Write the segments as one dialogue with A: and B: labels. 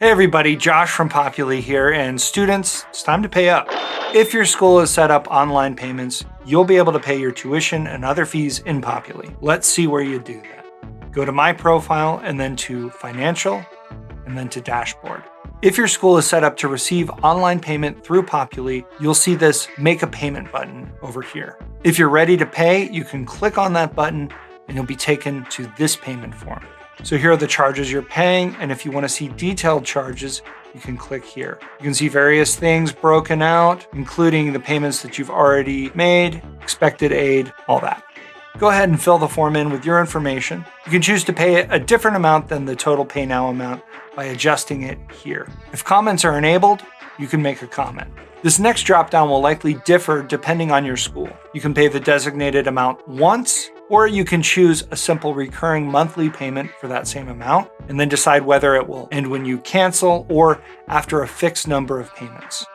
A: Hey everybody, Josh from Populi here, and students, it's time to pay up. If your school has set up online payments, you'll be able to pay your tuition and other fees in Populi. Let's see where you do that. Go to My Profile and then to Financial and then to Dashboard. If your school is set up to receive online payment through Populi, you'll see this Make a Payment button over here. If you're ready to pay, you can click on that button and you'll be taken to this payment form. So here are the charges you're paying, and if you want to see detailed charges, you can click here. You can see various things broken out, including the payments that you've already made, expected aid, all that. Go ahead and fill the form in with your information. You can choose to pay a different amount than the total pay now amount by adjusting it here. If comments are enabled, you can make a comment. This next dropdown will likely differ depending on your school. You can pay the designated amount once, or you can choose a simple recurring monthly payment for that same amount, and then decide whether it will end when you cancel or after a fixed number of payments.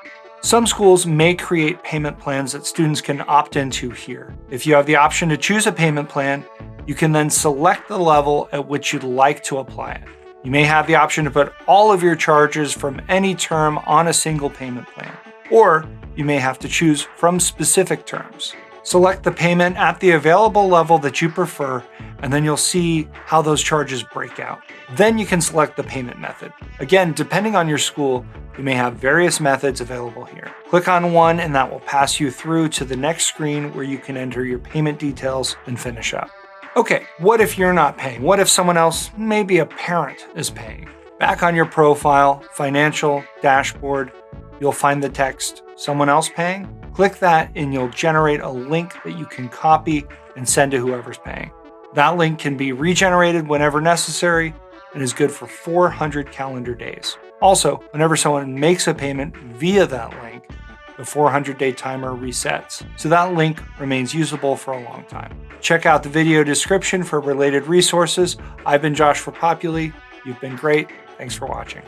A: Some schools may create payment plans that students can opt into here. If you have the option to choose a payment plan, you can then select the level at which you'd like to apply it. You may have the option to put all of your charges from any term on a single payment plan, or you may have to choose from specific terms. Select the payment at the available level that you prefer, and then you'll see how those charges break out. Then you can select the payment method. Again, depending on your school, you may have various methods available here. Click on one and that will pass you through to the next screen where you can enter your payment details and finish up. Okay, what if you're not paying? What if someone else, maybe a parent, is paying? Back on your profile, Financial, Dashboard, you'll find the text, Someone Else Paying. Click that and you'll generate a link that you can copy and send to whoever's paying. That link can be regenerated whenever necessary and is good for 400 calendar days. Also, whenever someone makes a payment via that link, the 400-day timer resets, so that link remains usable for a long time. Check out the video description for related resources. I've been Josh for Populi. You've been great. Thanks for watching.